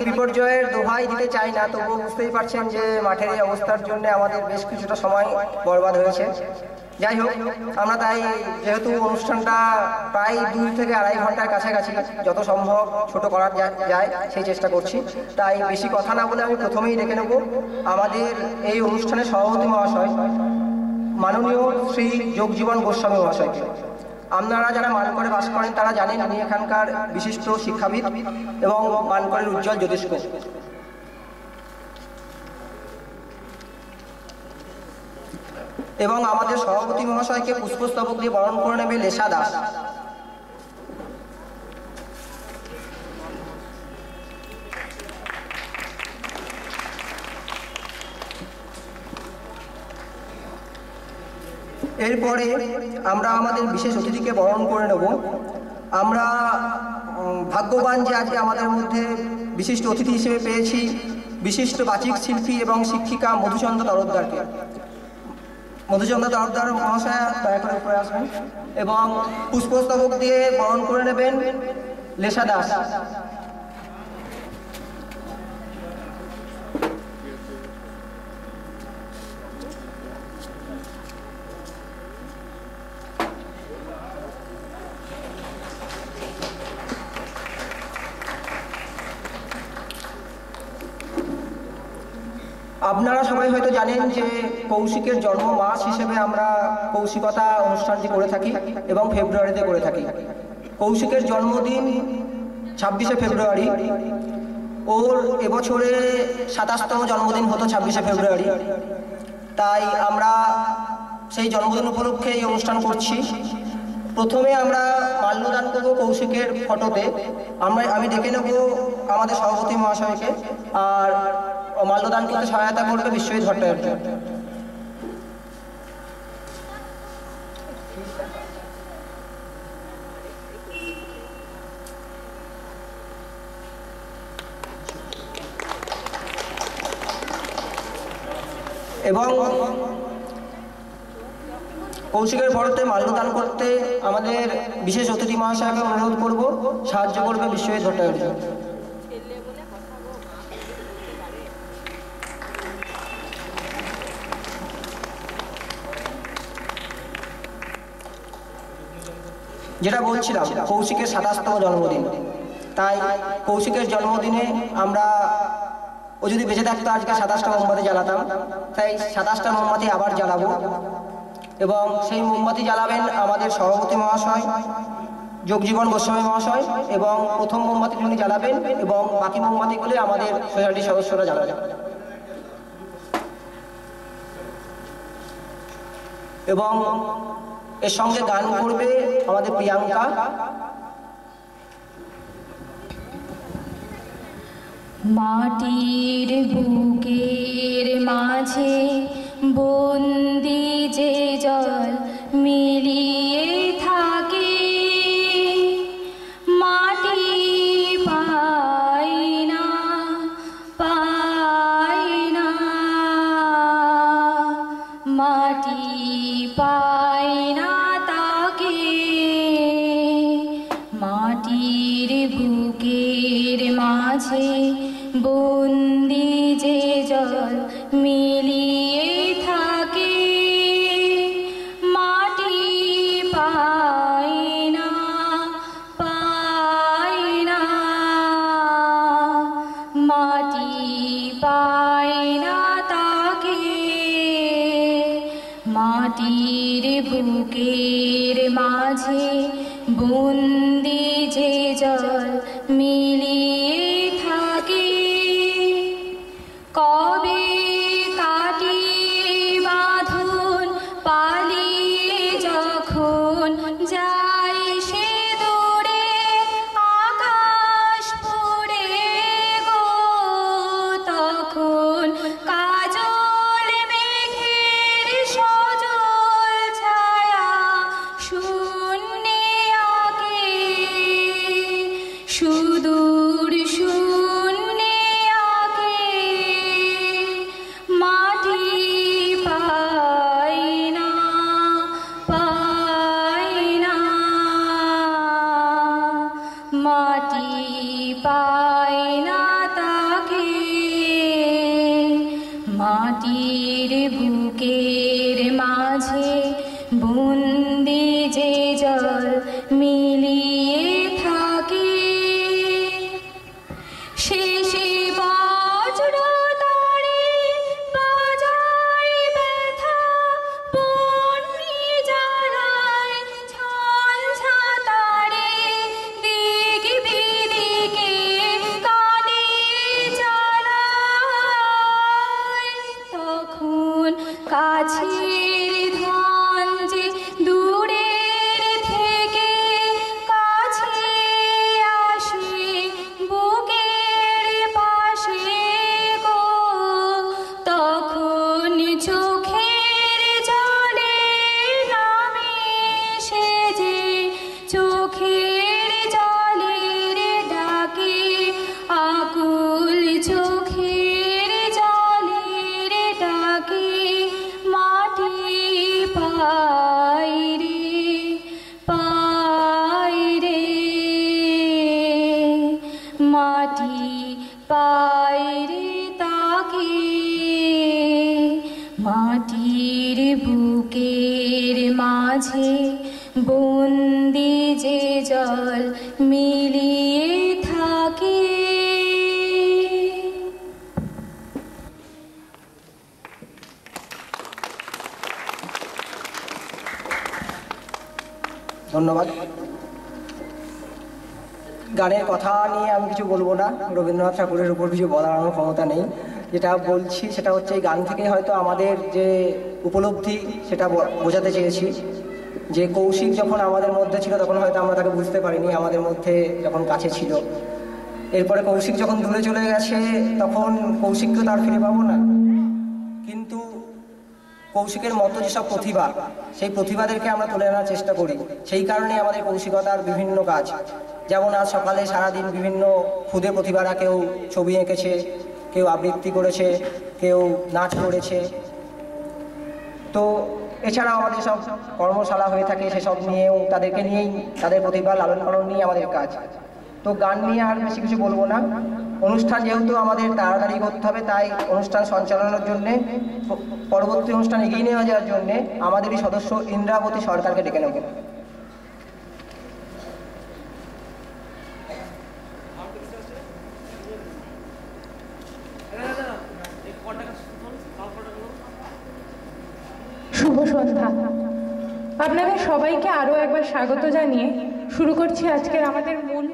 প্রাকৃতিক বিপর্যয়ের দোহাই দিতে চাই না, তবুও বুঝতেই পারছেন যে মাঠের এই অবস্থার জন্য আমাদের বেশ কিছুটা সময় বরবাদ হয়েছে। যাই হোক, আমরা তাই যেহেতু অনুষ্ঠানটা প্রায় 2 থেকে আড়াই ঘন্টার কাছাকাছি, যত সম্ভব ছোট করা যায় সেই চেষ্টা করছি। তাই বেশি কথা না বলে আমি প্রথমেই ডেকে নেব আমাদের এই অনুষ্ঠানের সভাপতি মহাশয়, মাননীয় শ্রী যোগজীবন গোস্বামী মহাশয়কে। আপনারা যারা মানকরে বাস করেন তারা জানেন উনি এখানকার বিশিষ্ট শিক্ষাবিদ এবং মানকরের উজ্জ্বল জ্যোতিষ্ক। এবং আমাদের সভাপতি মহাশয়কে পুষ্পস্তবক দিয়ে বরণ করে নেবে লেশা দাস। এরপরে আমরা আমাদের বিশেষ অতিথিকে বরণ করে নেব। আমরা ভাগ্যবান যে আজকে আমাদের মধ্যে বিশিষ্ট অতিথি হিসেবে পেয়েছি বিশিষ্ট বাচিক শিল্পী এবং শিক্ষিকা মধুচন্দ্র তরফদারকে। মধুচন্দ্র তরফদার মহাশয়া দয়া করে উপরে আসবেন এবং পুষ্পস্তবক দিয়ে বরণ করে নেবেন লেশা দাস। আপনারা সবাই হয়তো জানেন যে কৌশিকের জন্ম মাস হিসেবে আমরা কৌশিকতা অনুষ্ঠানটি করে থাকি এবং ফেব্রুয়ারিতে করে থাকি। কৌশিকের জন্মদিন 26শে ফেব্রুয়ারি। ওর এবছরে 27তম জন্মদিন হতো 26শে ফেব্রুয়ারি। তাই আমরা সেই জন্মদিন উপলক্ষে এই অনুষ্ঠান করছি। প্রথমে আমরা মাল্যদান করব কৌশিকের ফটোতে। আমি ডেকে নেব আমাদের সভাপতি মহাশয়কে, আর মাল্যদান করতে সহায়তা করবে বিশ্বজিৎ ভট্টাচার্য। এবং কৌশিকের ফটোতে মাল্যদান করতে আমাদের বিশেষ অতিথি মহাশয়কে অনুরোধ করব, সাহায্য করবে বিশ্বজিৎ ভট্টাচার্য। যেটা বলছিলাম, কৌশিকের 27তম জন্মদিন। তাই কৌশিকের জন্মদিনে আমরা, ও যদি বেঁচে থাকতো আজকে 27টা মোমবাতি জ্বালাতাম, তাই 27টা মোমবাতি আবার জ্বালাবো। এবং সেই মোমবাতি জ্বালাবেন আমাদের সভাপতি মহাশয় যোগজীবন গোস্বামী মহাশয়, এবং প্রথম মোমবাতি উনি জ্বালাবেন এবং বাকি মোমবাতিগুলি আমাদের সোসাইটির সদস্যরা জ্বালাবেন। এবং এর সঙ্গে গান করবে আমাদের প্রিয়াঙ্কা। মাটির বুকের মাঝে বন্দি যে জল মিলিয়ে থাকে, মাটি পাই না পাই না, মাটি পাই না তাকে, মাটির বুকের মাঝে বন্দি যে জল মিলিয়ে থাকে, মাটি পাই না পাই না, মাটি পাই না তাকে, মাটির বুকের মাঝে বন্দি যে জল মিলিয়ে থাকে। কবে কাটিয়ে বাঁধন পালিয়ে যখন যাই সে দূরে, আকাশ পুড়ে গো তখন কাজল মেঘের সজল ছায়া শূন্যে আঁকে, শেষে বজ্র তারে বাজায় ব্যথা, বন্যি জ্বালায় ঝঞ্ঝা তারে, দিক বিদিকে কানে জ্বালায়। তখন কাছের ধন যে দূরের থেকে কাছে আসে, বুকের পাশে গো, তখন চোখের জলে নামে সে যে, চোখের জলের ডাকে, আকুল চোখের জলের ডাকে, মাটি পায় রে, পায় রে, মাটি পায় রে তাকে। মাটির বুকের মাঝে বন্দি যে জল মিলিয়ে থাকে। ধন্যবাদ। গানের কথা নিয়ে আমি কিছু বলবো না, রবীন্দ্রনাথ ঠাকুরের উপর কিছু বলার আমার ক্ষমতা নেই। যেটা বলছি সেটা হচ্ছে এই গান থেকেই হয়তো আমাদের যে উপলব্ধি সেটা বোঝাতে চেয়েছি। যে কৌশিক যখন আমাদের মধ্যে ছিল তখন হয়তো আমরা তাকে বুঝতে পারিনি, আমাদের মধ্যে যখন কাছে ছিল। এরপরে কৌশিক যখন দূরে চলে গেছে তখন কৌশিককে তার ফিরে পাবো না, কিন্তু কৌশিকের মতো যেসব প্রতিভা, সেই প্রতিভাদেরকে আমরা তুলে আনার চেষ্টা করি। সেই কারণে আমাদের কৌশিকতার বিভিন্ন কাজ, যেমন আজ সকালে সারাদিন বিভিন্ন ক্ষুদে প্রতিভারা কেউ ছবি এঁকেছে, কেউ আবৃত্তি করেছে, কেউ নাচ করেছে। তো এছাড়াও আমাদের সব কর্মশালা হয়ে থাকে, সেসব নিয়েও তাদেরকে নিয়েই, তাদের প্রতিভা লালন পালন নিয়ে আমাদের কাজ। তো গান নিয়ে আর বেশি কিছু বলবো না। অনুষ্ঠান যেহেতু আমাদের তাড়াতাড়ি করতে হবে, তাই অনুষ্ঠান সঞ্চালনের জন্যে, পরবর্তী অনুষ্ঠান এগিয়ে নিয়ে যাওয়ার জন্যে আমাদেরই সদস্য ইন্দ্রাবতী সরকারকে ডেকে নেব। শুভ সন্ধ্যা। আপনাদের সবাইকে আরও একবার স্বাগত জানিয়ে শুরু করছি আজকের আমাদের মূল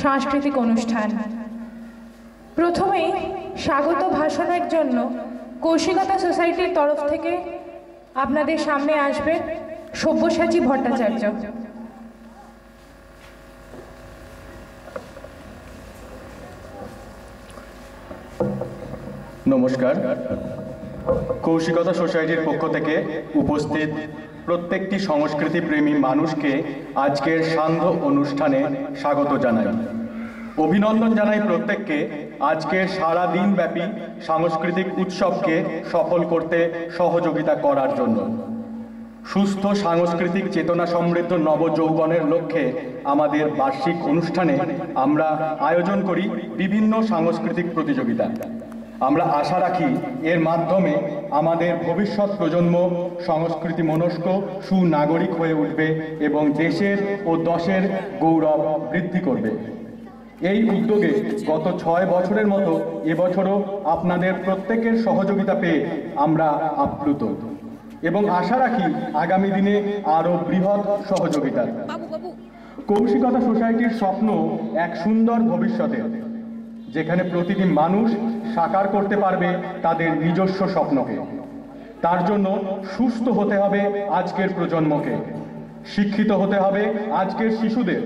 সাংস্কৃতিক অনুষ্ঠান। প্রথমেই স্বাগত ভাষণের জন্য কৌশিকতা সোসাইটির তরফ থেকে আপনাদের সামনে আসবে সব্যসাচী ভট্টাচার্য। নমস্কার। কৌশিকতা সোসাইটির পক্ষ থেকে উপস্থিত প্রত্যেকটি সংস্কৃতি প্রেমী মানুষকে আজকের সান্ধ্য অনুষ্ঠানে স্বাগত জানাই। অভিনন্দন জানাই প্রত্যেককে আজকের সারা দিন ব্যাপী সাংস্কৃতিক উৎসবকে সফল করতে সহযোগিতা করার জন্য। সুস্থ সাংস্কৃতিক চেতনা সমৃদ্ধ নবযৌবনের লক্ষ্যে আমাদের বার্ষিক অনুষ্ঠানে আমরা আয়োজন করি বিভিন্ন সাংস্কৃতিক প্রতিযোগিতা। আমরা আশা রাখি এর মাধ্যমে আমাদের ভবিষ্যৎ প্রজন্ম সংস্কৃতি মনস্ক সুনাগরিক হয়ে উঠবে এবং দেশের ও দশের গৌরব বৃদ্ধি করবে। এই উদ্যোগে গত 6 বছরের মতো এবছরও আপনাদের প্রত্যেকের সহযোগিতা পেয়ে আমরা আপ্লুত এবং আশা রাখি আগামী দিনে আরও বৃহৎ সহযোগিতা। কৌশিকতা সোসাইটির স্বপ্ন এক সুন্দর ভবিষ্যতের, যেখানে প্রতিটি মানুষ সাকার করতে পারবে তাদের নিজস্ব স্বপ্নকে। তার জন্য সুস্থ হতে হবে আজকের প্রজন্মকে, শিক্ষিত হতে হবে আজকের শিশুদের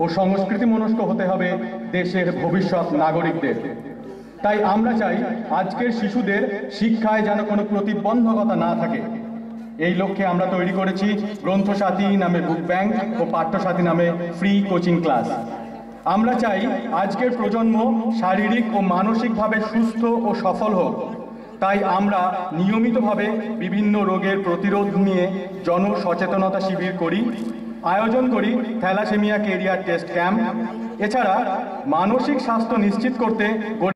ও সংস্কৃতি মনস্ক হতে হবে দেশের ভবিষ্যৎ নাগরিকদের। তাই আমরা চাই আজকের শিশুদের শিক্ষায় যেন কোনো প্রতিবন্ধকতা না থাকে। এই লক্ষ্যে আমরা তৈরি করেছি গ্রন্থসাথী নামে বুক ব্যাংক ও পাঠ্যসাথী নামে ফ্রি কোচিং ক্লাস। আমরা চাই আজকের প্রজন্ম শারীরিক ও মানসিকভাবে সুস্থ ও সফল হোক। তাই আমরা নিয়মিতভাবে বিভিন্ন রোগের প্রতিরোধ নিয়ে জনসচেতনতা শিবির করি, আয়োজন করি থ্যালাসেমিয়া কেরিয়ার টেস্ট ক্যাম্প। এছাড়া মানসিক স্বাস্থ্য নিশ্চিত করতে